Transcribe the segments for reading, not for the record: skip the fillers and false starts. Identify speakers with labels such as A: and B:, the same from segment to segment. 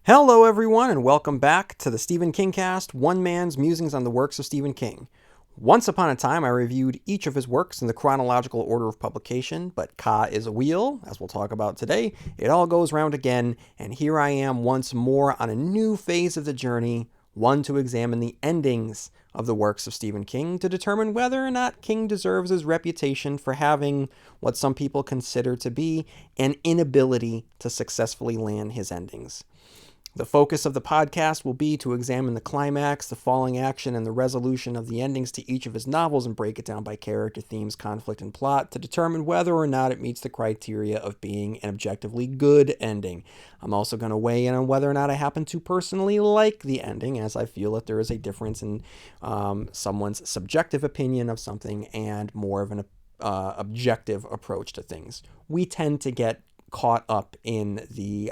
A: Hello, everyone, and welcome back to the Stephen King Cast, one man's musings on the works of Stephen King. Once upon a time, I reviewed each of his works in the chronological order of publication, but Ka is a wheel, as we'll talk about today. It all goes round again, and here I am once more on a new phase of the journey, one to examine the endings of the works of Stephen King to determine whether or not King deserves his reputation for having what some people consider to be an inability to successfully land his endings. The focus of the podcast will be to examine the climax, the falling action, and the resolution of the endings to each of his novels and break it down by character, themes, conflict, and plot to determine whether or not it meets the criteria of being an objectively good ending. I'm also going to weigh in on whether or not I happen to personally like the ending, as I feel that there is a difference in someone's subjective opinion of something and more of an objective approach to things. We tend to get caught up in the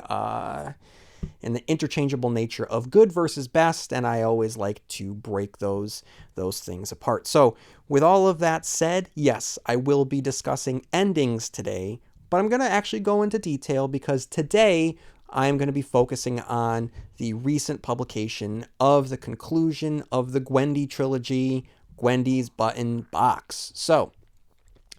A: interchangeable nature of good versus best, and I always like to break those things apart. So with all of that said, yes, I will be discussing endings today, but I'm going to actually go into detail because today I'm going to be focusing on the recent publication of the conclusion of the Gwendy trilogy, Gwendy's Button Box. So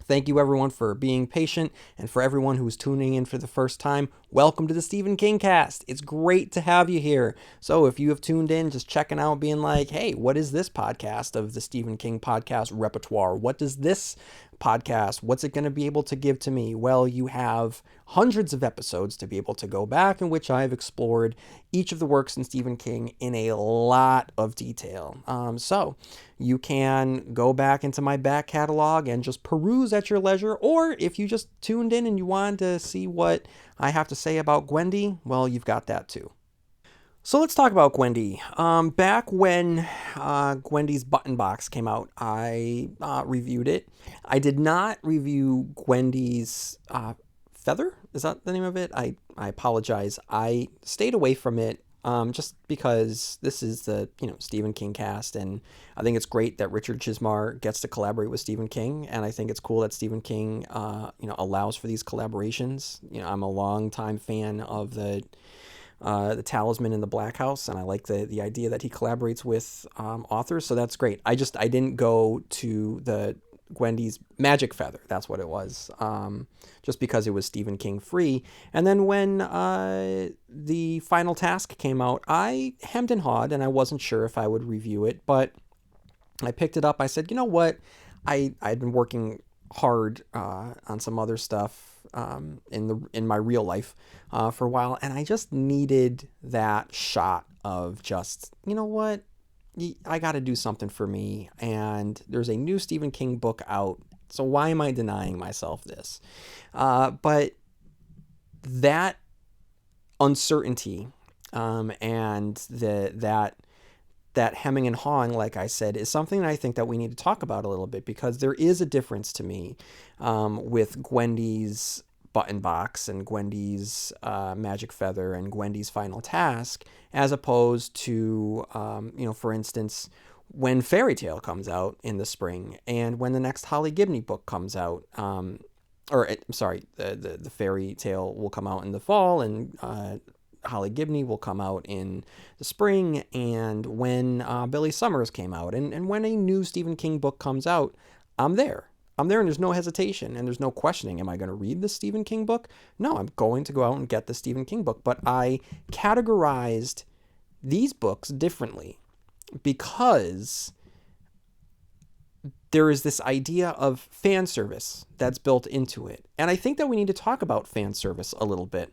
A: thank you, everyone, for being patient, and for everyone who's tuning in for the first time, welcome to the Stephen King Cast. It's great to have you here. So if you have tuned in, just checking out, being like, hey, what is this podcast of the Stephen King podcast repertoire? What does this podcast, what's it going to be able to give to me? Well, you have hundreds of episodes to be able to go back in which I've explored each of the works in Stephen King in a lot of detail. So you can go back into my back catalog and just peruse at your leisure, or if you just tuned in and you wanted to see what I have to say about Gwendy, well, you've got that too. So let's talk about Gwendy. Back when Gwendy's Button Box came out, I reviewed it. I did not review Gwendy's Feather. Is that the name of it? I apologize. I stayed away from it just because this is the Stephen King cast, and I think it's great that Richard Chizmar gets to collaborate with Stephen King, and I think it's cool that Stephen King allows for these collaborations. I'm a longtime fan of the Talisman in the Black House, and I like the idea that he collaborates with authors, so that's great. I didn't go to the Gwendy's Magic Feather, that's what it was, just because it was Stephen King free. And then when the Final Task came out, I hemmed and hawed, and I wasn't sure if I would review it, but I picked it up. I said, you know what, I'd been working hard on some other stuff in my real life for a while, and I just needed that shot of just, you know what, I got to do something for me, and there's a new Stephen King book out, so why am I denying myself this? But that uncertainty and that hemming and hawing, like I said, is something that I think that we need to talk about a little bit, because there is a difference to me with Gwendy's Button Box and Gwendy's Magic Feather and Gwendy's Final Task, as opposed to, for instance, when Fairy Tale comes out in the spring, and when the next Holly Gibney book comes out, the Fairy Tale will come out in the fall, and Holly Gibney will come out in the spring, and when Billy Summers came out, and when a new Stephen King book comes out, I'm there, and there's no hesitation, and there's no questioning, am I going to read the Stephen King book? No, I'm going to go out and get the Stephen King book. But I categorized these books differently because there is this idea of fan service that's built into it, and I think that we need to talk about fan service a little bit.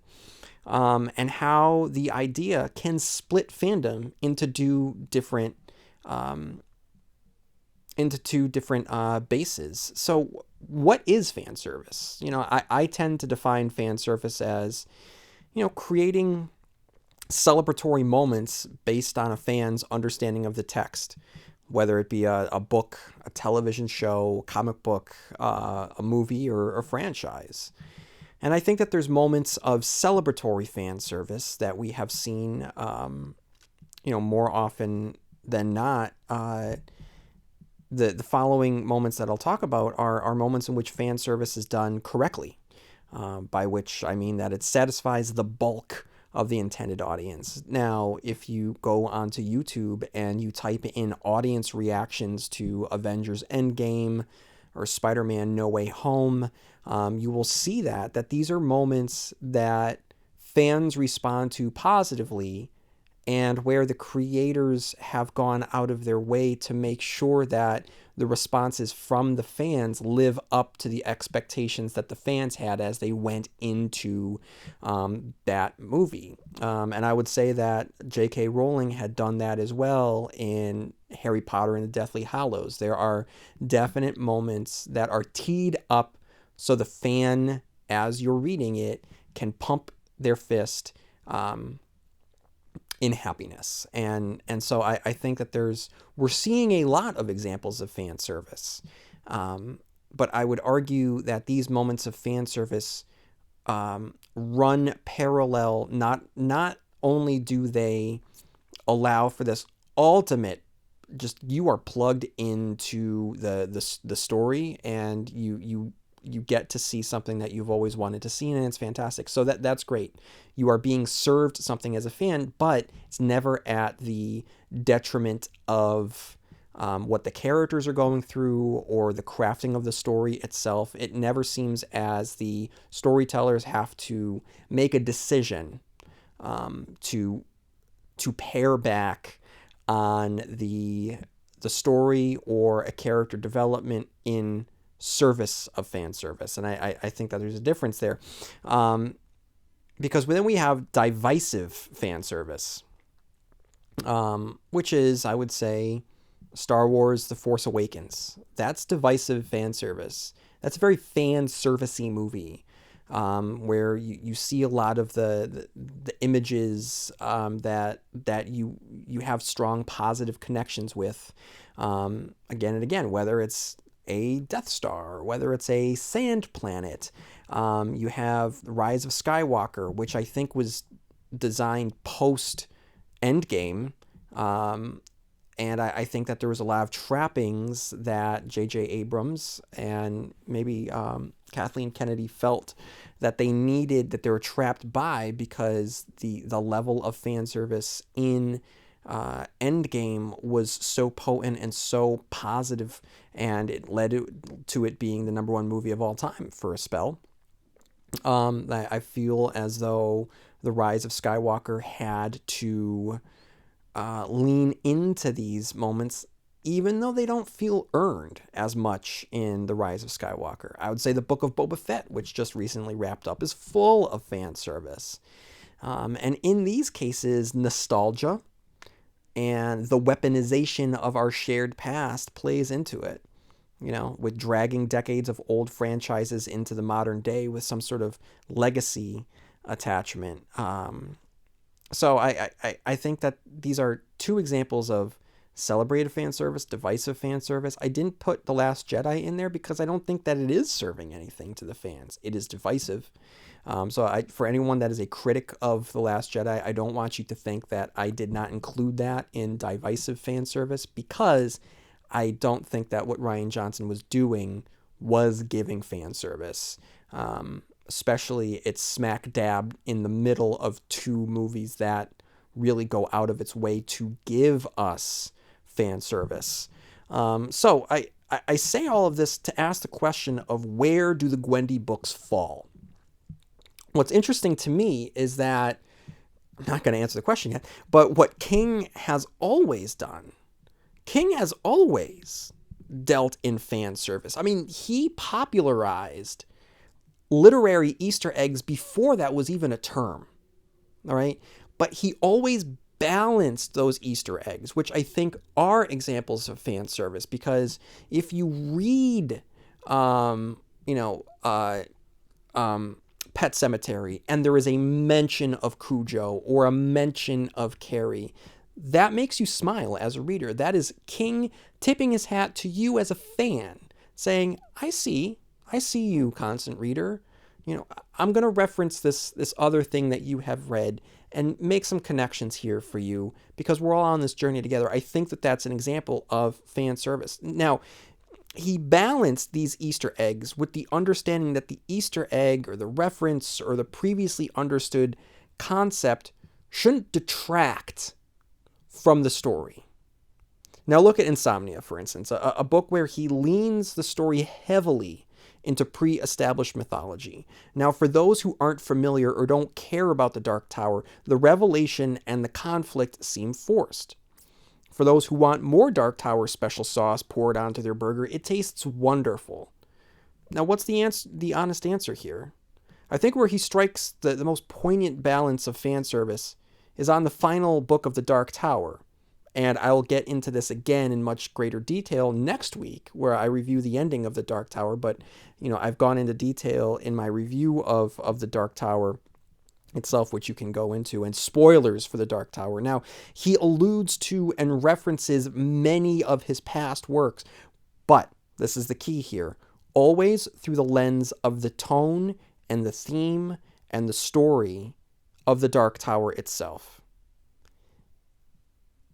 A: And how the idea can split fandom into two different bases. So what is fan service? I tend to define fan service as, creating celebratory moments based on a fan's understanding of the text, whether it be a book, a television show, comic book, a movie, or a franchise. And I think that there's moments of celebratory fan service that we have seen, more often than not. The following moments that I'll talk about are moments in which fan service is done correctly, by which I mean that it satisfies the bulk of the intended audience. Now, if you go onto YouTube and you type in audience reactions to Avengers Endgame or Spider-Man No Way Home, you will see that these are moments that fans respond to positively, and where the creators have gone out of their way to make sure that the responses from the fans live up to the expectations that the fans had as they went into that movie. And I would say that J.K. Rowling had done that as well in Harry Potter and the Deathly Hallows. There are definite moments that are teed up so the fan, as you're reading it, can pump their fist in happiness. And so I think that we're seeing a lot of examples of fan service. But I would argue that these moments of fan service run parallel. Not only do they allow for this ultimate, just you are plugged into the story, and you get to see something that you've always wanted to see, and it's fantastic. So that's great. You are being served something as a fan, but it's never at the detriment of what the characters are going through or the crafting of the story itself. It never seems as the storytellers have to make a decision to pare back on the story or a character development in service of fan service. And I think that there's a difference there. Because then we have divisive fan service, which is, I would say, Star Wars The Force Awakens. That's divisive fan service. That's a very fan servicey movie, where you see a lot of the images that you have strong positive connections with, again and again, whether it's a Death Star, whether it's a sand planet. You have the Rise of Skywalker, which I think was designed post Endgame. And I think that there was a lot of trappings that J.J. Abrams and maybe Kathleen Kennedy felt that they needed, that they were trapped by, because the level of fan service in Endgame was so potent and so positive, and it led to it being the number one movie of all time for a spell. I feel as though The Rise of Skywalker had to lean into these moments, even though they don't feel earned as much in The Rise of Skywalker. I would say the Book of Boba Fett, which just recently wrapped up, is full of fan service. And in these cases, nostalgia and the weaponization of our shared past plays into it. With dragging decades of old franchises into the modern day with some sort of legacy attachment. So I think that these are two examples of celebrated fan service, divisive fan service. I didn't put The Last Jedi in there because I don't think that it is serving anything to the fans. It is divisive. So for anyone that is a critic of The Last Jedi, I don't want you to think that I did not include that in divisive fan service, because I don't think that what Rian Johnson was doing was giving fan service. Especially it's smack dab in the middle of two movies that really go out of its way to give us fan service. So I say all of this to ask the question of, where do the Gwendy books fall? What's interesting to me is that, I'm not going to answer the question yet, but what King has always done, King has always dealt in fan service. I mean, he popularized literary Easter eggs before that was even a term. All right. But he always balanced those Easter eggs, which I think are examples of fan service, because if you read, Pet Sematary, and there is a mention of Cujo or a mention of Carrie, that makes you smile as a reader. That is King tipping his hat to you as a fan, saying, I see you, constant reader. I'm going to reference this other thing that you have read and make some connections here for you, because we're all on this journey together. I think that that's an example of fan service. Now, he balanced these Easter eggs with the understanding that the Easter egg or the reference or the previously understood concept shouldn't detract from the story. Now look at Insomnia, for instance, a book where he leans the story heavily into pre-established mythology. Now, for those who aren't familiar or don't care about the Dark Tower, the revelation and the conflict seem forced. For those who want more Dark Tower special sauce poured onto their burger, it tastes wonderful. Now, what's the honest answer here? I think where he strikes the most poignant balance of fan service is on the final book of the Dark Tower. And I'll get into this again in much greater detail next week, where I review the ending of the Dark Tower. But, I've gone into detail in my review of the Dark Tower itself, which you can go into, and spoilers for the Dark Tower. Now, he alludes to and references many of his past works, but this is the key here, always through the lens of the tone and the theme and the story of the Dark Tower itself.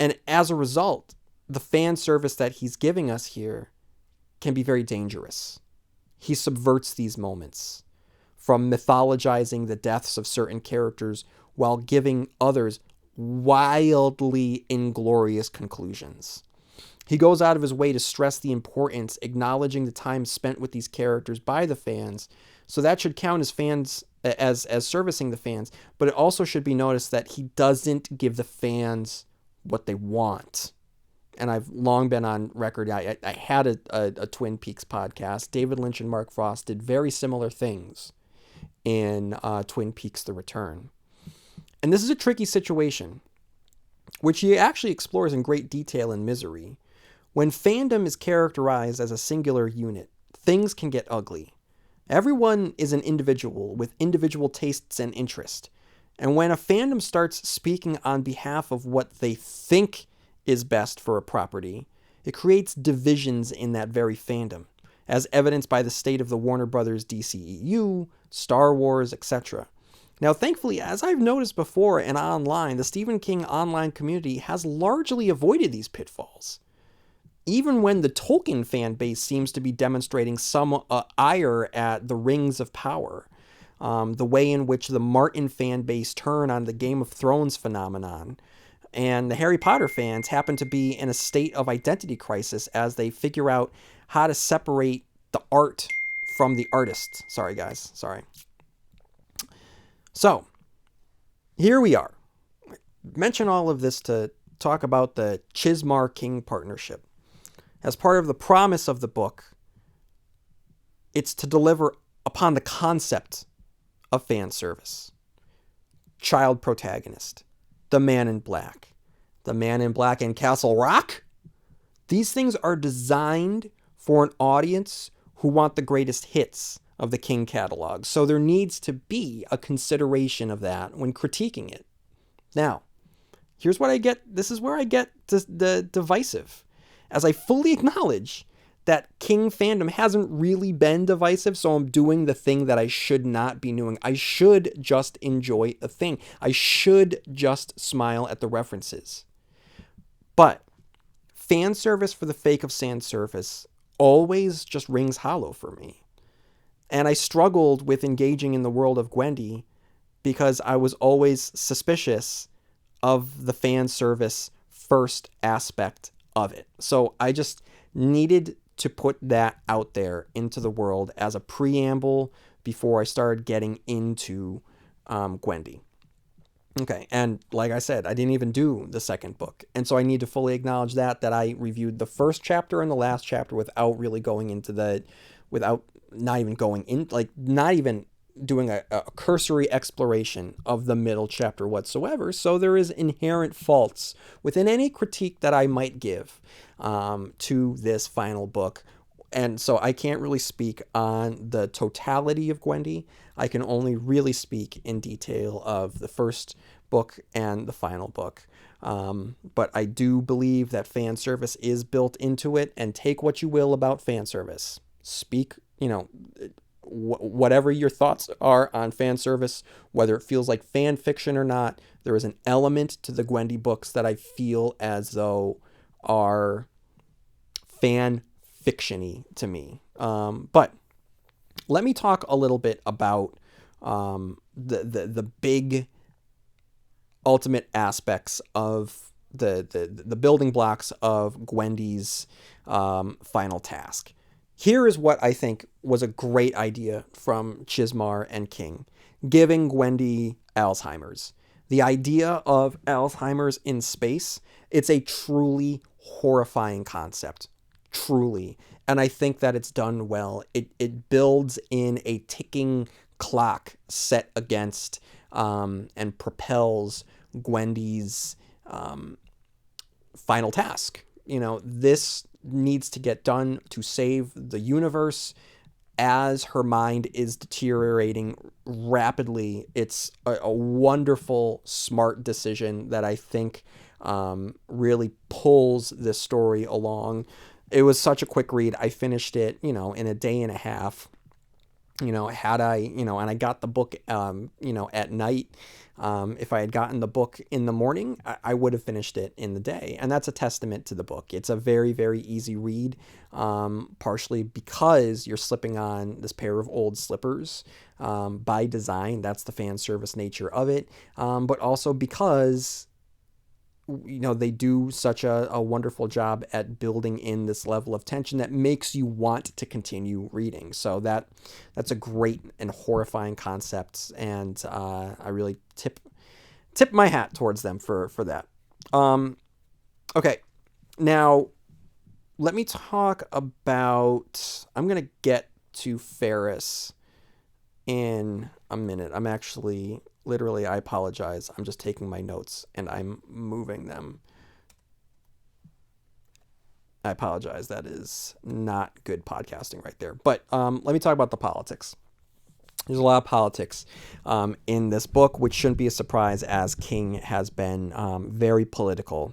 A: And as a result, the fan service that he's giving us here can be very dangerous. He subverts these moments from mythologizing the deaths of certain characters while giving others wildly inglorious conclusions. He goes out of his way to stress the importance, acknowledging the time spent with these characters by the fans. So that should count as fans, as servicing the fans, but it also should be noticed that he doesn't give the fans what they want. And I've long been on record. I had a Twin Peaks podcast. David Lynch and Mark Frost did very similar things in Twin Peaks: The Return. And this is a tricky situation, which he actually explores in great detail in Misery. When fandom is characterized as a singular unit, things can get ugly. Everyone is an individual with individual tastes and interests. And when a fandom starts speaking on behalf of what they think is best for a property, it creates divisions in that very fandom, as evidenced by the state of the Warner Brothers DCEU, Star Wars, etc. Now, thankfully, as I've noticed before and online, the Stephen King online community has largely avoided these pitfalls. Even when the Tolkien fan base seems to be demonstrating some ire at the Rings of Power, the way in which the Martin fan base turn on the Game of Thrones phenomenon, and the Harry Potter fans happen to be in a state of identity crisis as they figure out how to separate the art from the artist. Sorry, guys. Sorry. So, here we are. Mention all of this to talk about the Chismar-King partnership. As part of the promise of the book, it's to deliver upon the concept of fan service. Child protagonist. The Man in Black. The Man in Black in Castle Rock? These things are designed for an audience who want the greatest hits of the King catalog. So there needs to be a consideration of that when critiquing it. Now, here's what I get. This is where I get the divisive. As I fully acknowledge that King fandom hasn't really been divisive, so I'm doing the thing that I should not be doing. I should just enjoy a thing. I should just smile at the references. But fan service for the fake of fan service always just rings hollow for me. And I struggled with engaging in the world of Gwendy because I was always suspicious of the fan service first aspect of it. So I just needed to put that out there into the world as a preamble before I started getting into Gwendy. Okay, and like I said, I didn't even do the second book. And so I need to fully acknowledge that I reviewed the first chapter and the last chapter without really going into not even doing a cursory exploration of the middle chapter whatsoever. So there is inherent faults within any critique that I might give to this final book. And so I can't really speak on the totality of Gwendy. I can only really speak in detail of the first book and the final book. But I do believe that fan service is built into it, and take what you will about fan service. Speak, whatever your thoughts are on fan service, whether it feels like fan fiction or not, there is an element to the Gwendy books that I feel as though are fan fiction-y to me. But let me talk a little bit about the big ultimate aspects of the building blocks of Gwendy's final task. Here is what I think was a great idea from Chismar and King, giving Gwendy Alzheimer's. The idea of Alzheimer's in space, it's a truly horrifying concept. Truly. And I think that it's done well. It builds in a ticking clock set against and propels Gwendy's final task. This needs to get done to save the universe as her mind is deteriorating rapidly. It's a wonderful, smart decision that I think really pulls this story along. It was such a quick read. I finished it, in a day and a half. Had I, and I got the book, at night. If I had gotten the book in the morning, I would have finished it in the day. And that's a testament to the book. It's a very, very easy read, partially because you're slipping on this pair of old slippers by design. That's the fan service nature of it. But also because they do such a wonderful job at building in this level of tension that makes you want to continue reading. So that's a great and horrifying concept, and I really tip my hat towards them for that. Okay, now let me talk about. I'm gonna get to Ferris in a minute. I'm actually. Literally, I apologize. I'm just taking my notes and I'm moving them. I apologize. That is not good podcasting right there. But let me talk about the politics. There's a lot of politics in this book, which shouldn't be a surprise as King has been very political.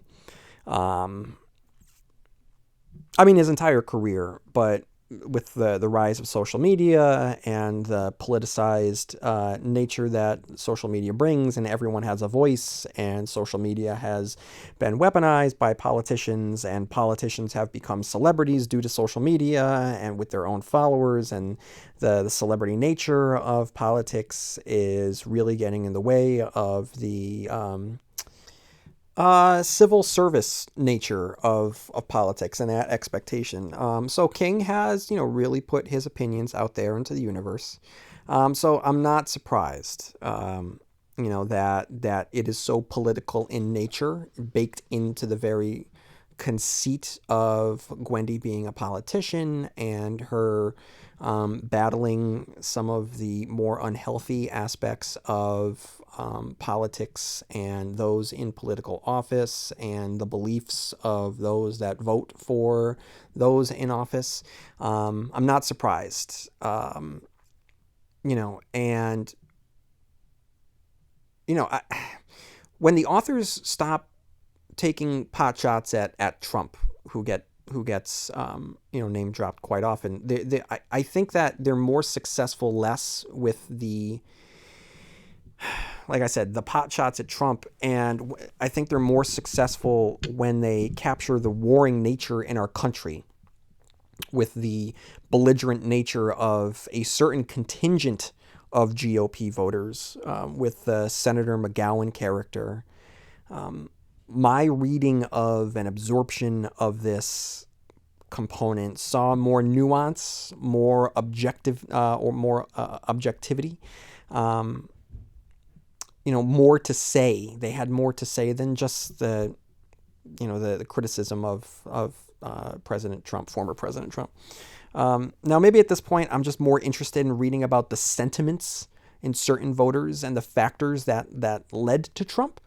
A: His entire career, but with the rise of social media and the politicized nature that social media brings, and everyone has a voice, and social media has been weaponized by politicians, and politicians have become celebrities due to social media and with their own followers, and the celebrity nature of politics is really getting in the way of the civil service nature of politics and that expectation. So King has, really put his opinions out there into the universe. So I'm not surprised, that it is so political in nature, baked into the very conceit of Gwendy being a politician and her battling some of the more unhealthy aspects of politics and those in political office and the beliefs of those that vote for those in office. I'm not surprised, and when the authors stop taking pot shots at Trump, who gets name dropped quite often, I think that they're more successful less with the, like I said, the pot shots at Trump, and I think they're more successful when they capture the warring nature in our country with the belligerent nature of a certain contingent of GOP voters, with the Senator McGowan character. My reading of and absorption of this component saw more nuance, more objectivity, more to say. They had more to say than just the criticism of President Trump, former President Trump. Now, maybe at this point, I'm just more interested in reading about the sentiments in certain voters and the factors that led to Trump,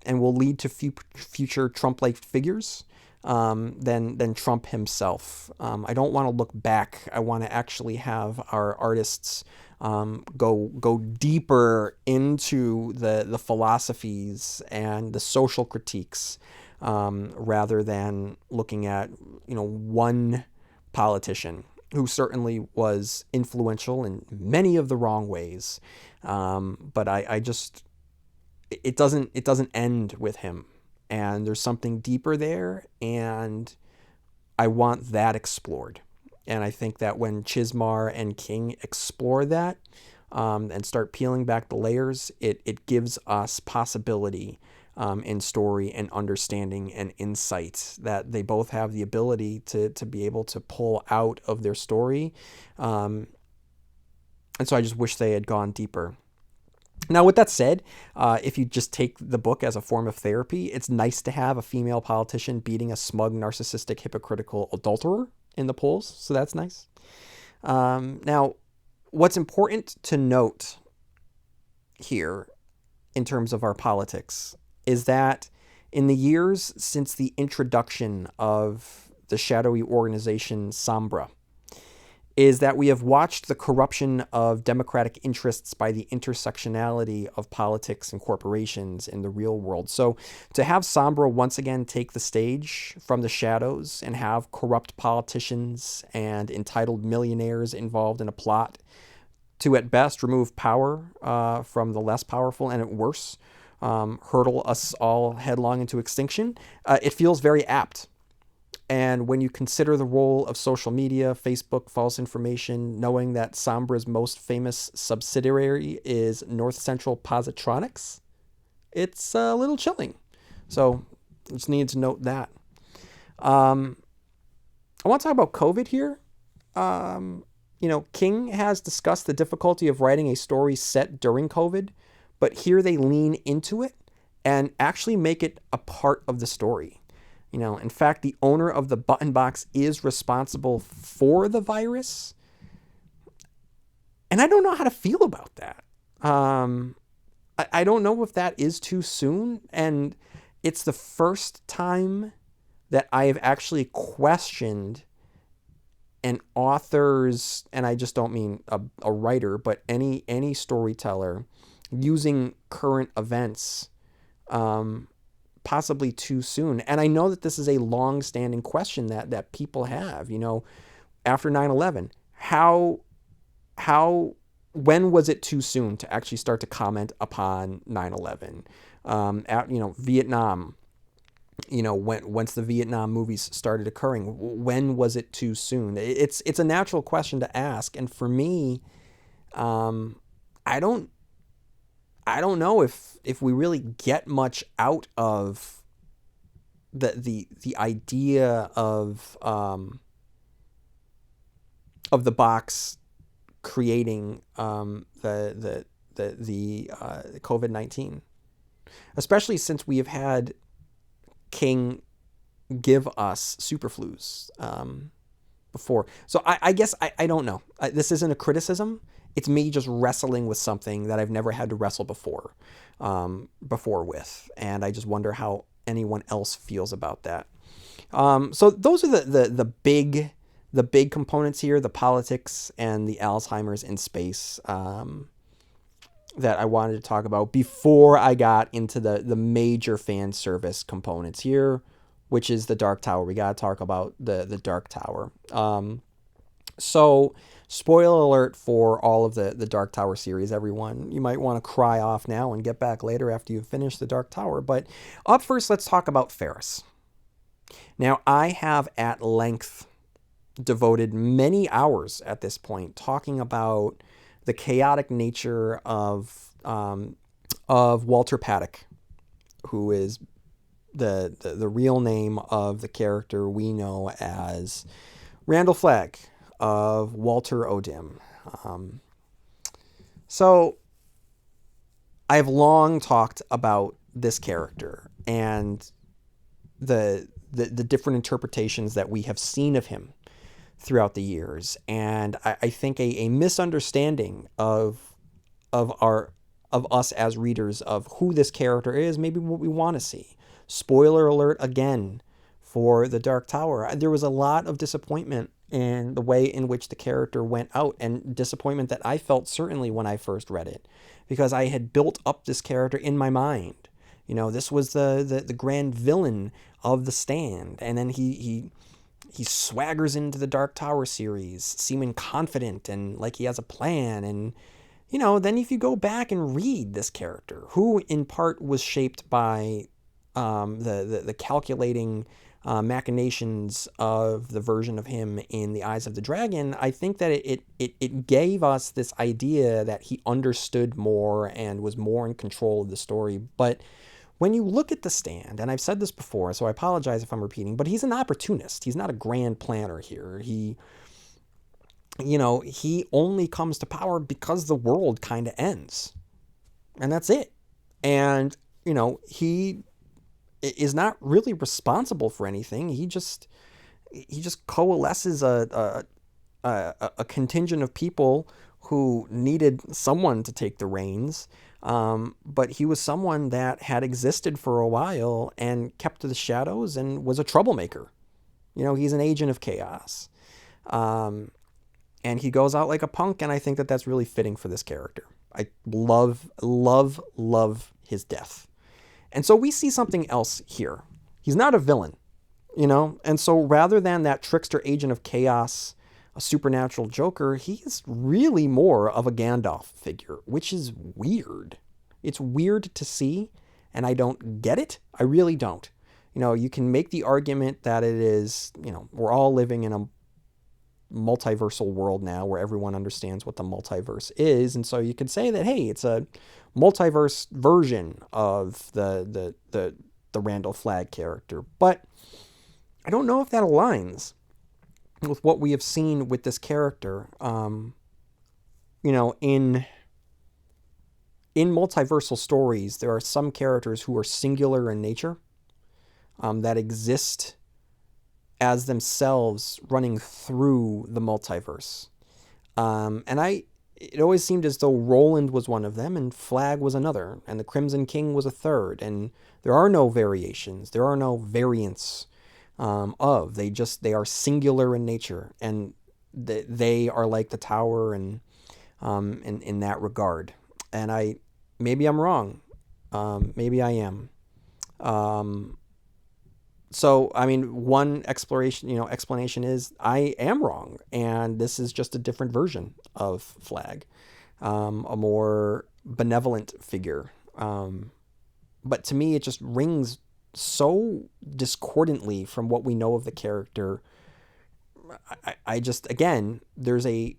A: and will lead to future Trump-like figures, than Trump himself. I don't want to look back. I want to actually have our artists go deeper into the philosophies and the social critiques, rather than looking at one politician who certainly was influential in many of the wrong ways, but I just it doesn't end with him, and there's something deeper there, and I want that explored. And I think that when Chismar and King explore that, and start peeling back the layers, it gives us possibility in story and understanding and insight that they both have the ability to be able to pull out of their story. And so I just wish they had gone deeper. Now, with that said, if you just take the book as a form of therapy, it's nice to have a female politician beating a smug, narcissistic, hypocritical adulterer in the polls. So that's nice. Now, what's important to note here in terms of our politics is that in the years since the introduction of the shadowy organization Sombra, is that we have watched the corruption of democratic interests by the intersectionality of politics and corporations in the real world. So to have Sombra once again take the stage from the shadows and have corrupt politicians and entitled millionaires involved in a plot to, at best, remove power from the less powerful, and at worst, hurtle us all headlong into extinction, it feels very apt. And when you consider the role of social media, Facebook, false information, knowing that Sombra's most famous subsidiary is North Central Positronics, it's a little chilling. So just needed to note that. I want to talk about COVID here. King has discussed the difficulty of writing a story set during COVID, but here they lean into it and actually make it a part of the story. In fact, the owner of the button box is responsible for the virus. And I don't know how to feel about that. I don't know if that is too soon. And it's the first time that I have actually questioned an author's, and I just don't mean a writer, but any storyteller using current events possibly too soon. And I know that this is a long-standing question that people have, after 9/11, when was it too soon to actually start to comment upon 9/11? Vietnam, once the Vietnam movies started occurring, when was it too soon? It's a natural question to ask. And for me, I don't know if we really get much out of the idea of the box creating the COVID-19, especially since we have had King give us superflus before. So I guess I don't know. This isn't a criticism. It's me just wrestling with something that I've never had to wrestle before with. And I just wonder how anyone else feels about that. So those are the big components here, the politics and the Alzheimer's in space, that I wanted to talk about before I got into the major fan service components here, which is the Dark Tower. We got to talk about the Dark Tower. So spoiler alert for all of the Dark Tower series, everyone. You might want to cry off now and get back later after you've finished the Dark Tower. But up first, let's talk about Ferris. Now, I have at length devoted many hours at this point talking about the chaotic nature of Walter Paddock, who is the real name of the character we know as Randall Flagg of Walter O'Dim. So I have long talked about this character and the different interpretations that we have seen of him throughout the years. And I think a misunderstanding of us as readers of who this character is, maybe what we want to see. Spoiler alert again for the Dark Tower. There was a lot of disappointment in the way in which the character went out, and disappointment that I felt certainly when I first read it, because I had built up this character in my mind. This was the grand villain of The Stand, and then he swaggers into the Dark Tower series, seeming confident and like he has a plan. And, then if you go back and read this character, who in part was shaped by the calculating machinations of the version of him in The Eyes of the Dragon, I think that it gave us this idea that he understood more and was more in control of the story. But when you look at The Stand, and I've said this before, so I apologize if I'm repeating, but he's an opportunist. He's not a grand planner here. He only comes to power because the world kind of ends. And that's it. And, he is not really responsible for anything. He just coalesces a contingent of people who needed someone to take the reins. But he was someone that had existed for a while and kept to the shadows and was a troublemaker. He's an agent of chaos. And he goes out like a punk, and I think that that's really fitting for this character. I love, love, love his death. And so we see something else here. He's not a villain, And so rather than that trickster agent of chaos, a supernatural Joker, he's really more of a Gandalf figure, which is weird. It's weird to see, and I don't get it. I really don't. You can make the argument that it is, we're all living in a multiversal world now where everyone understands what the multiverse is, and so you could say that, hey, it's a multiverse version of the Randall Flagg character, but I don't know if that aligns with what we have seen with this character. In multiversal stories, there are some characters who are singular in nature, that exist as themselves running through the multiverse. It always seemed as though Roland was one of them and Flagg was another, and the Crimson King was a third, and there are no variations, there are no variants they are singular in nature, and they are like the Tower and in that regard. And maybe I'm wrong, maybe I am. So, one explanation is I am wrong, and this is just a different version of Flagg, a more benevolent figure. But to me, it just rings so discordantly from what we know of the character. Again, there's a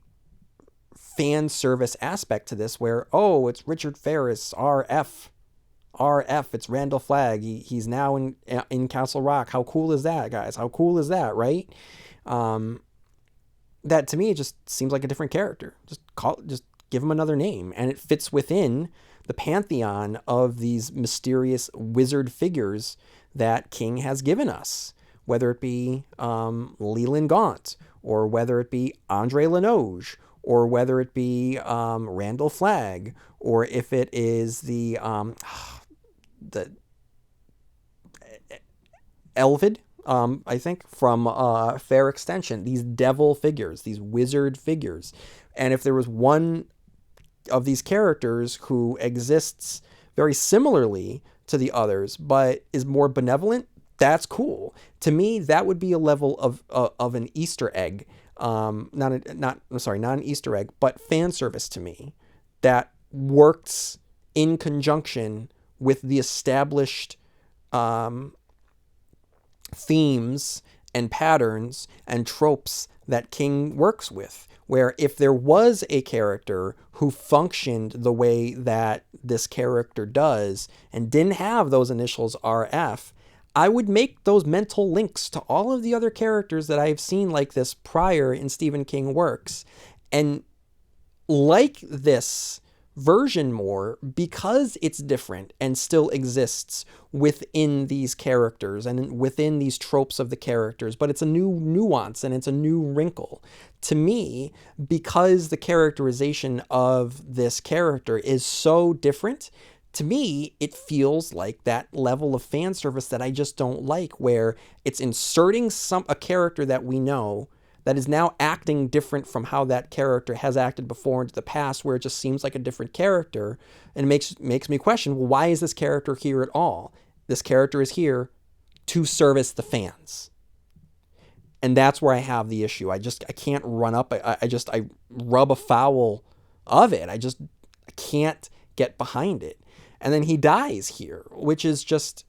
A: fan service aspect to this where, it's Richard Ferris, RF, it's Randall Flagg. He's now in Castle Rock. How cool is that, guys? How cool is that, right? That to me just seems like a different character. Just give him another name, and it fits within the pantheon of these mysterious wizard figures that King has given us, whether it be Leland Gaunt, or whether it be Andre Lenoge, or whether it be Randall Flagg, or if it is the Elvid, I think, from Fair Extension, these devil figures, these wizard figures. And if there was one of these characters who exists very similarly to the others, but is more benevolent, that's cool. To me, that would be a level of an Easter egg. Not an Easter egg, but fan service to me that works in conjunction with the established themes and patterns and tropes that King works with. Where if there was a character who functioned the way that this character does and didn't have those initials RF, I would make those mental links to all of the other characters that I've seen like this prior in Stephen King works, and like this version more because it's different and still exists within these characters and within these tropes of the characters, but it's a new nuance and it's a new wrinkle. To me, because the characterization of this character is so different, to me, it feels like that level of fan service that I just don't like, where it's inserting a character that we know that is now acting different from how that character has acted before into the past, where it just seems like a different character, and makes me question, well, why is this character here at all? This character is here to service the fans. And that's where I have the issue. I can't run up. I rub afoul of it. I can't get behind it. And then he dies here, which is just,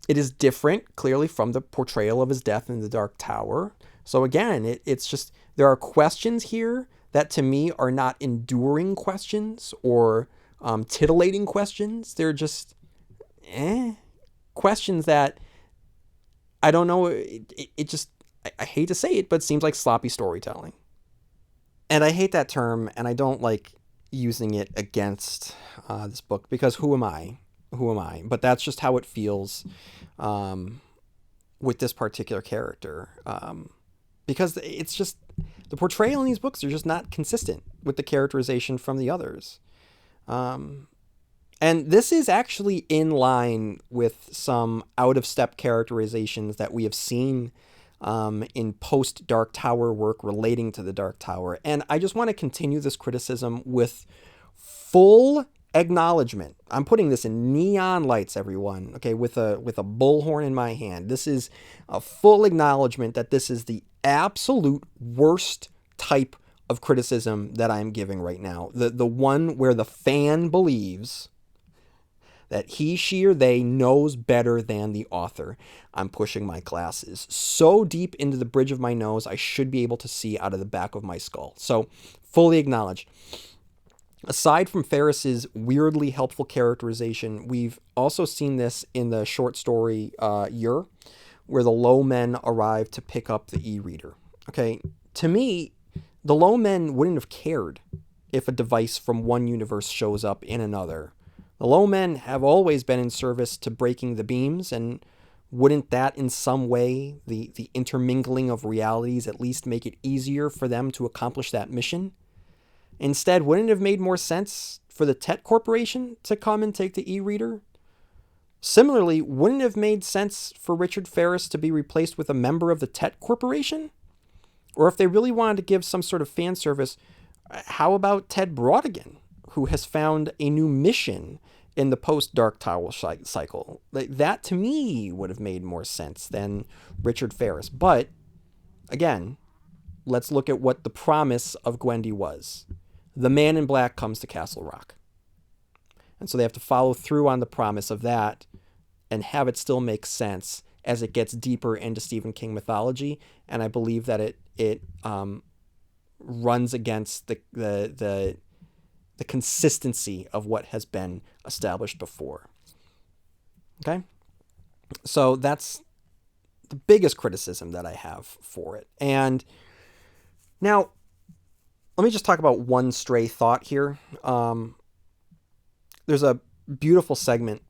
A: It is different, clearly, from the portrayal of his death in the Dark Tower. So again, it's just there are questions here that to me are not enduring questions or titillating questions. They're just questions that I don't know. It just I hate to say it, but it seems like sloppy storytelling. And I hate that term, and I don't like using it against this book because who am I? Who am I? But that's just how it feels um, with this particular character. Because it's just the portrayal in these books are just not consistent with the characterization from the others. Um, and this is actually in line with some out of step characterizations that we have seen in post Dark Tower work relating to the Dark Tower. And I just want to continue this criticism with full acknowledgement. I'm putting this in neon lights, everyone. Okay, with a bullhorn in my hand. This is a full acknowledgement that this is the absolute worst type of criticism that I'm giving right now. The one where the fan believes that he, she, or they knows better than the author. I'm pushing my glasses so deep into the bridge of my nose, I should be able to see out of the back of my skull. So, fully acknowledged. Aside from Ferris's weirdly helpful characterization, we've also seen this in the short story Ur, where the low men arrive to pick up the e-reader. Okay, to me, the low men wouldn't have cared if a device from one universe shows up in another. The low men have always been in service to breaking the beams, and wouldn't that in some way, the intermingling of realities, at least make it easier for them to accomplish that mission? Instead, wouldn't it have made more sense for the Tet Corporation to come and take the e-reader? Similarly, wouldn't it have made sense for Richard Ferris to be replaced with a member of the Tet Corporation? Or if they really wanted to give some sort of fan service, how about Ted Brautigan, who has found a new mission in the post-Dark Tower cycle? That, to me, would have made more sense than Richard Ferris. But, again, let's look at what the promise of Gwendy was. The Man in Black comes to Castle Rock. And so they have to follow through on the promise of that and have it still make sense as it gets deeper into Stephen King mythology. And I believe that it runs against the consistency of what has been established before. Okay? So that's the biggest criticism that I have for it. And now, let me just talk about one stray thought here. There's a beautiful segment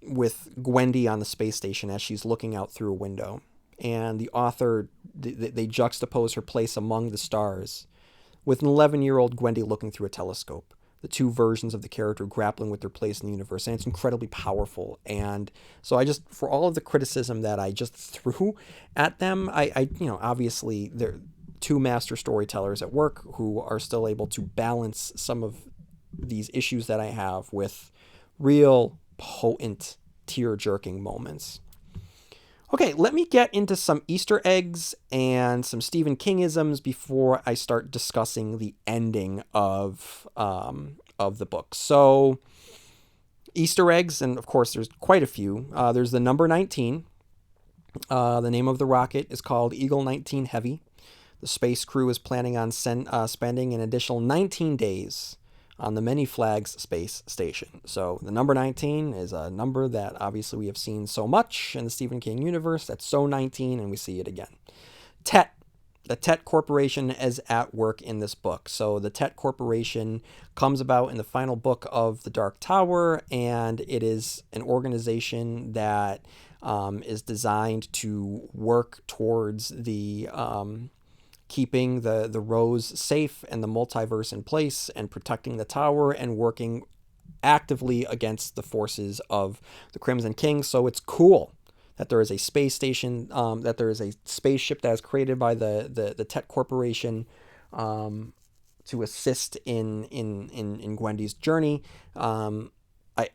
A: with Gwendy on the space station as she's looking out through a window. And the author, they juxtapose her place among the stars with an 11-year-old Gwendy looking through a telescope. The two versions of the character grappling with their place in the universe. And it's incredibly powerful. And so I just, for all of the criticism that I just threw at them, I obviously they're two master storytellers at work who are still able to balance some of these issues that I have with real potent tear-jerking moments. Okay, let me get into some Easter eggs and some Stephen Kingisms before I start discussing the ending of the book. So, Easter eggs, and of course there's quite a few. There's the number 19. The name of the rocket is called Eagle 19 Heavy. The space crew is planning on spending an additional 19 days on the Many Flags space station. So the number 19 is a number that obviously we have seen so much in the Stephen King universe. That's so 19, and we see it again. Tet. The Tet Corporation is at work in this book. So the Tet Corporation comes about in the final book of The Dark Tower, and it is an organization that is designed to work towards the keeping the Rose safe and the multiverse in place and protecting the tower and working actively against the forces of the Crimson King. So it's cool that there is a space station, that there is a spaceship that is created by the Tet Corporation to assist in Gwendy's journey. I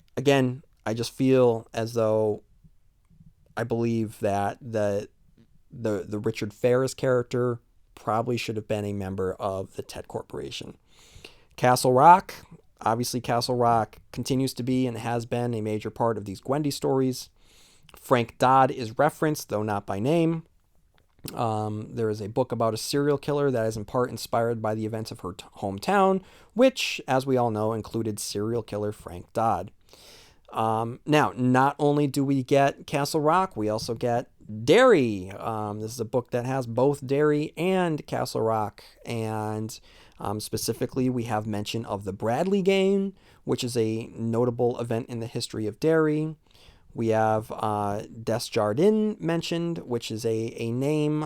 A: just feel as though I believe that the Richard Ferris character probably should have been a member of the Tet Corporation. Castle Rock, obviously Castle Rock continues to be and has been a major part of these Gwendy stories. Frank Dodd is referenced, though not by name. There is a book about a serial killer that is in part inspired by the events of her hometown, which, as we all know, included serial killer Frank Dodd. Now, not only do we get Castle Rock, we also get Derry. This is a book that has both Derry and Castle Rock. And specifically, we have mention of the Bradley game, which is a notable event in the history of Derry. We have Desjardins mentioned, which is a name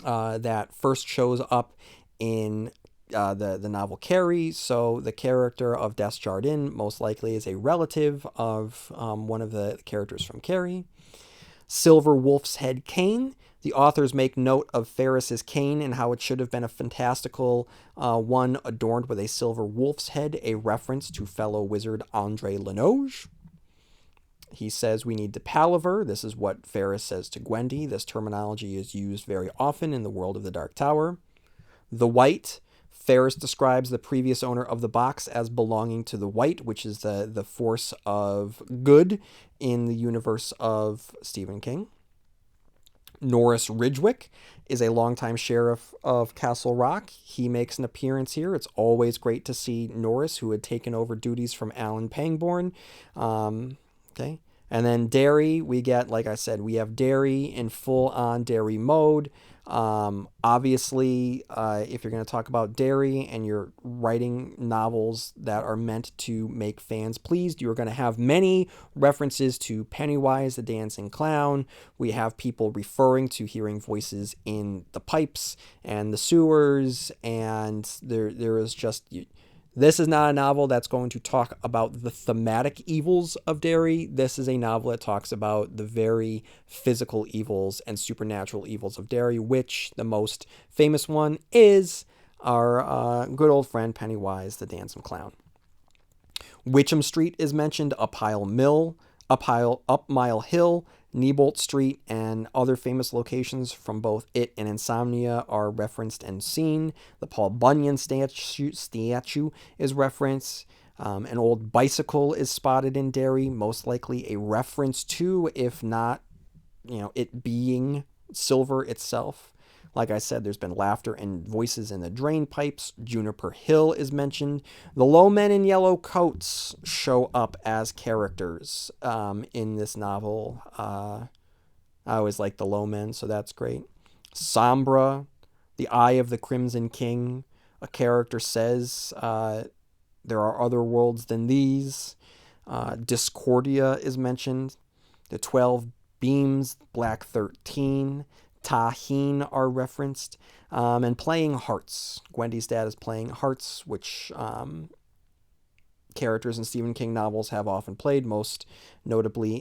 A: that first shows up in the novel Carrie. So the character of Desjardins most likely is a relative of one of the characters from Carrie. Silver Wolf's Head cane. The authors make note of Ferris's cane and how it should have been a fantastical one adorned with a silver wolf's head, a reference to fellow wizard Andre Lenoge. He says we need to palaver. This is what Ferris says to Gwendy. This terminology is used very often in the world of the Dark Tower. The White. Ferris describes the previous owner of the box as belonging to the White, which is the force of good in the universe of Stephen King. Norris Ridgwick is a longtime sheriff of Castle Rock. He makes an appearance here. It's always great to see Norris, who had taken over duties from Alan Pangborn. Okay. And then Derry, we get, like I said, we have Derry in full-on Derry mode. Obviously, if you're going to talk about Derry and you're writing novels that are meant to make fans pleased, you're going to have many references to Pennywise, the dancing clown. We have people referring to hearing voices in the pipes and the sewers, and there is just... This is not a novel that's going to talk about the thematic evils of Derry. This is a novel that talks about the very physical evils and supernatural evils of Derry, which the most famous one is our good old friend Pennywise, the dancing clown. Witcham Street is mentioned, Up Mile Hill, Neibolt Street, and other famous locations from both It and Insomnia are referenced and seen. The Paul Bunyan statue is referenced. An old bicycle is spotted in Derry, most likely a reference to, if not, it being silver itself. Like I said, there's been laughter and voices in the drain pipes. Juniper Hill is mentioned. The low men in yellow coats show up as characters in this novel. I always like the low men, so that's great. Sombra, the Eye of the Crimson King. A character says there are other worlds than these. Discordia is mentioned. The 12 Beams, Black 13. Tahine are referenced, and playing hearts. Gwendy's dad is playing hearts, which characters in Stephen King novels have often played, most notably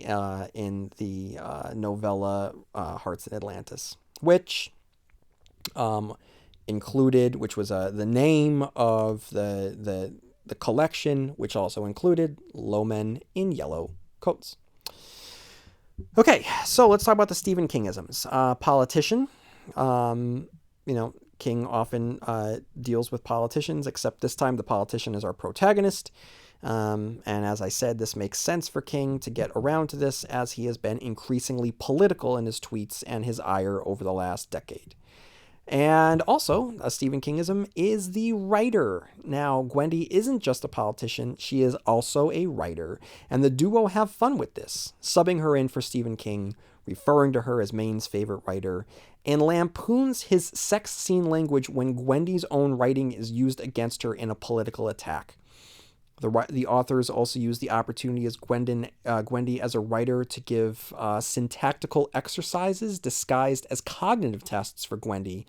A: in the novella Hearts in Atlantis, which included, which was the name of the collection, which also included low men in yellow coats. Okay, so let's talk about the Stephen Kingisms. Politician. King often deals with politicians, except this time the politician is our protagonist. And as I said, this makes sense for King to get around to this, as he has been increasingly political in his tweets and his ire over the last decade. And also, a Stephen Kingism is the writer. Now, Gwendy isn't just a politician, she is also a writer. And the duo have fun with this, subbing her in for Stephen King, referring to her as Maine's favorite writer, and lampoons his sex scene language when Gwendy's own writing is used against her in a political attack. The authors also use the opportunity as Gwendy as a writer to give syntactical exercises disguised as cognitive tests for Gwendy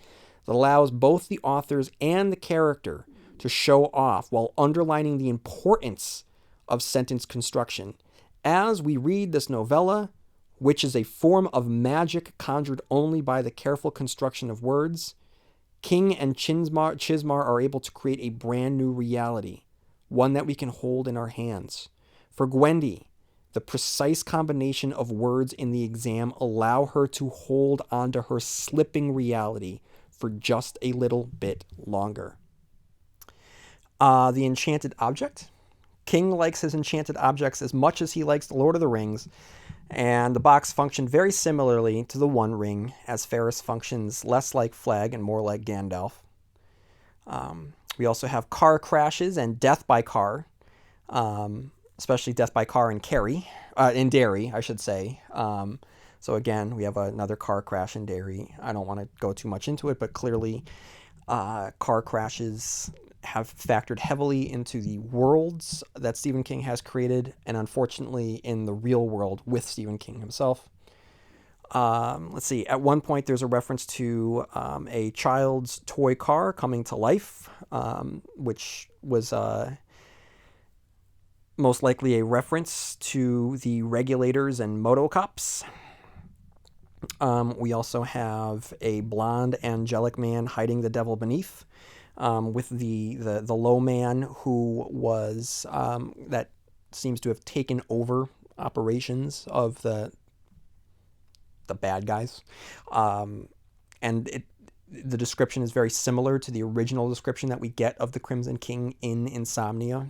A: that allows both the authors and the character to show off while underlining the importance of sentence construction. As we read this novella, which is a form of magic conjured only by the careful construction of words, King and Chismar are able to create a brand new reality, one that we can hold in our hands. For Gwendy, the precise combination of words in the exam allow her to hold onto her slipping reality for just a little bit longer. The enchanted object. King likes his enchanted objects as much as he likes the Lord of the Rings, and the box functioned very similarly to the One Ring, as Ferris functions less like Flag and more like Gandalf. We also have car crashes and death by car, especially death by car in Derry, I should say. So again, we have another car crash in Derry. I don't want to go too much into it, but clearly car crashes have factored heavily into the worlds that Stephen King has created, and unfortunately in the real world with Stephen King himself. Let's see, at one point there's a reference to a child's toy car coming to life, which was most likely a reference to the regulators and moto cops. We also have a blonde angelic man hiding the devil beneath, with the low man who was that seems to have taken over operations of the bad guys, and the description is very similar to the original description that we get of the Crimson King in Insomnia.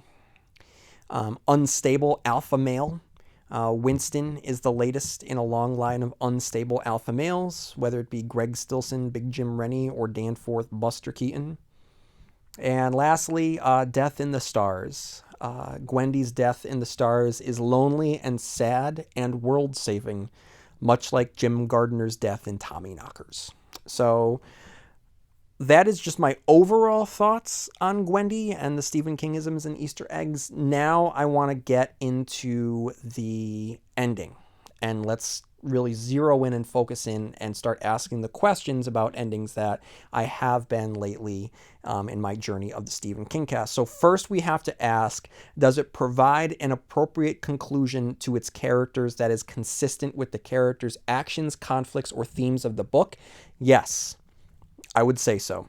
A: Unstable alpha male. Winston is the latest in a long line of unstable alpha males, whether it be Greg Stilson, Big Jim Rennie, or Danforth Buster Keaton. And lastly, death in the stars. Gwendy's death in the stars is lonely and sad and world-saving, much like Jim Gardner's death in Tommyknockers. So that is just my overall thoughts on Gwendy and the Stephen Kingisms and Easter eggs. Now I want to get into the ending, and let's really zero in and focus in and start asking the questions about endings that I have been lately in my journey of the Stephen King cast. So first we have to ask, does it provide an appropriate conclusion to its characters that is consistent with the characters' actions, conflicts, or themes of the book? Yes, I would say so.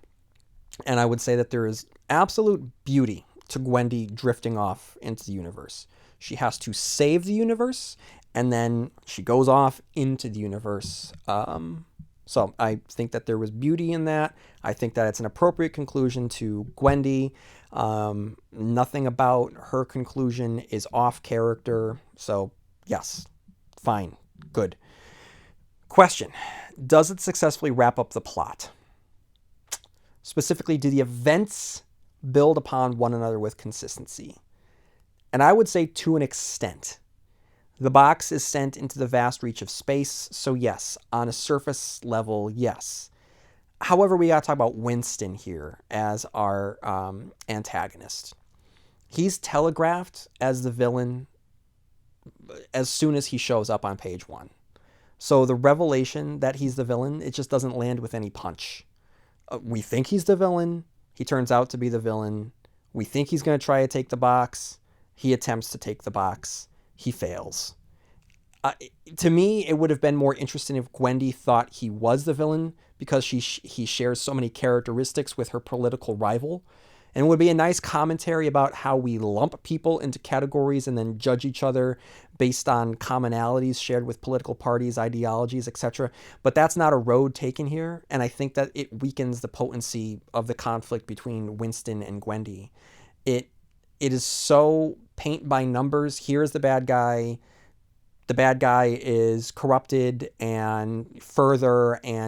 A: And I would say that there is absolute beauty to Gwendy drifting off into the universe. She has to save the universe, and then she goes off into the universe. So I think that there was beauty in that. I think that it's an appropriate conclusion to Gwendy. Nothing about her conclusion is off character. So yes, fine, good. Question, does it successfully wrap up the plot? Specifically, do the events build upon one another with consistency? And I would say to an extent. The box is sent into the vast reach of space, so yes, on a surface level, yes. However, we got to talk about Winston here as our antagonist. He's telegraphed as the villain as soon as he shows up on page 1. So the revelation that he's the villain, it just doesn't land with any punch. We think he's the villain. He turns out to be the villain. We think he's going to try to take the box. He attempts to take the box. He fails. To me, it would have been more interesting if Gwendy thought he was the villain, because he shares so many characteristics with her political rival. And it would be a nice commentary about how we lump people into categories and then judge each other based on commonalities shared with political parties, ideologies, etc. But that's not a road taken here, and I think that it weakens the potency of the conflict between Winston and Gwendy. It is so paint by numbers. Here's the bad guy. The bad guy is corrupted and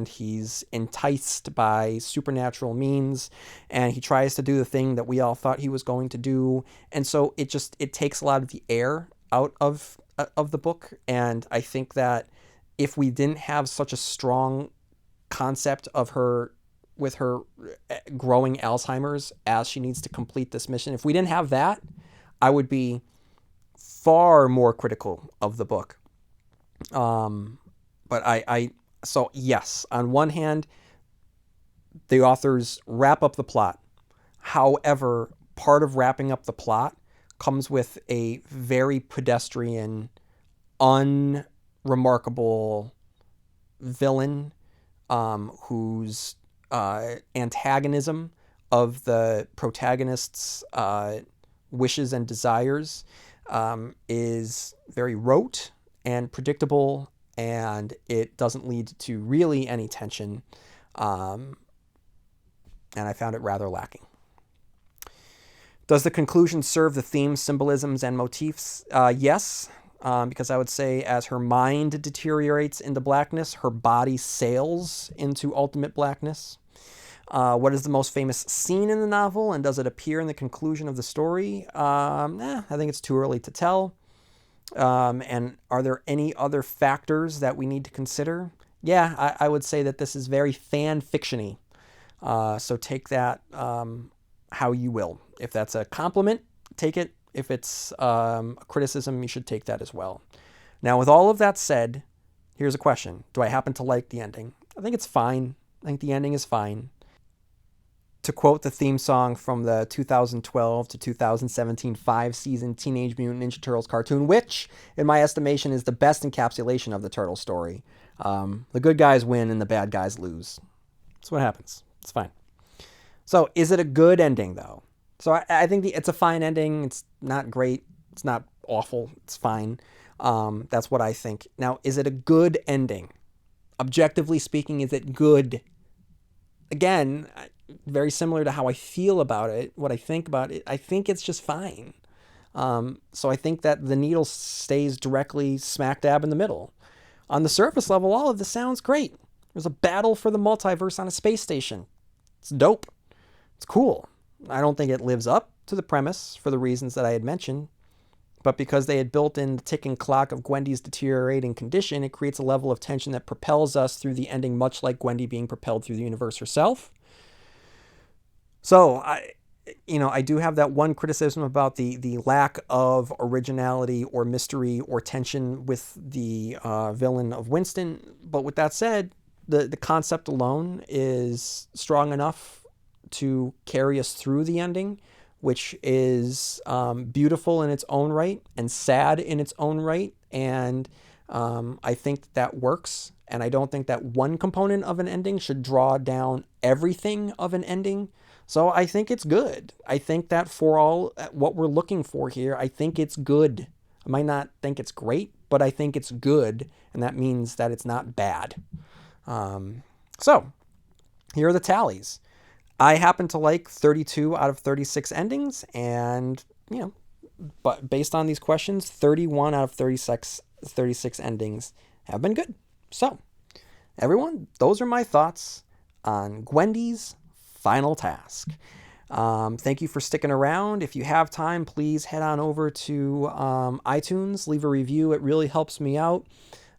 A: he's enticed by supernatural means, and he tries to do the thing that we all thought he was going to do. And so it takes a lot of the air out of the book. And I think that if we didn't have such a strong concept of her with her growing Alzheimer's as she needs to complete this mission, if we didn't have that, I would be far more critical of the book. But so yes, on one hand, the authors wrap up the plot. However, part of wrapping up the plot comes with a very pedestrian, unremarkable villain, whose antagonism of the protagonist's wishes and desires is very rote and predictable, and it doesn't lead to really any tension, and I found it rather lacking. Does the conclusion serve the themes, symbolisms, and motifs? Yes, because I would say as her mind deteriorates into blackness, her body sails into ultimate blackness. What is the most famous scene in the novel, and does it appear in the conclusion of the story? I think it's too early to tell. And are there any other factors that we need to consider? Yeah, I would say that this is very fan fiction-y. So take that how you will. If that's a compliment, take it. If it's a criticism, you should take that as well. Now, with all of that said, here's a question. Do I happen to like the ending? I think it's fine. I think the ending is fine. To quote the theme song from the 2012 to 2017 5-season Teenage Mutant Ninja Turtles cartoon, which, in my estimation, is the best encapsulation of the turtle story. The good guys win and the bad guys lose. That's what happens. It's fine. So, is it a good ending, though? So, I think it's a fine ending. It's not great. It's not awful. It's fine. That's what I think. Now, is it a good ending? Objectively speaking, is it good? Again, very similar to how I feel about it, what I think about it, I think it's just fine. So I think that the needle stays directly smack dab in the middle. On the surface level, all of this sounds great. There's a battle for the multiverse on a space station. It's dope. It's cool. I don't think it lives up to the premise for the reasons that I had mentioned, but because they had built in the ticking clock of Gwendy's deteriorating condition, it creates a level of tension that propels us through the ending, much like Gwendy being propelled through the universe herself. So I do have that one criticism about the lack of originality or mystery or tension with the villain of Winston. But with that said, the concept alone is strong enough to carry us through the ending, which is beautiful in its own right and sad in its own right. And I think that works. And I don't think that one component of an ending should draw down everything of an ending. So I think it's good. I think that for all what we're looking for here, I think it's good. I might not think it's great, but I think it's good. And that means that it's not bad. So here are the tallies. I happen to like 32 out of 36 endings. And, but based on these questions, 31 out of 36 endings have been good. So, everyone, those are my thoughts on Gwendy's final task. Thank you for sticking around. If you have time, please head on over to iTunes, leave a review. It really helps me out.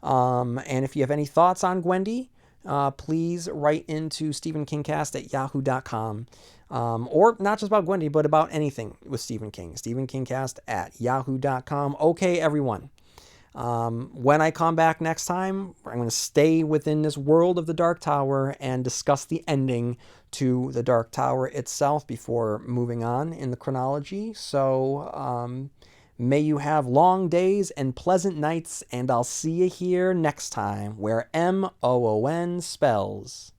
A: And if you have any thoughts on Gwendy, please write into stephenkingcast@yahoo.com. Or not just about Gwendy, but about anything with Stephen King. stephenkingcast@yahoo.com. Okay, everyone. When I come back next time, I'm going to stay within this world of the Dark Tower and discuss the ending to the Dark Tower itself before moving on in the chronology. So, may you have long days and pleasant nights, and I'll see you here next time where MOON spells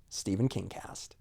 A: Stephen King Cast.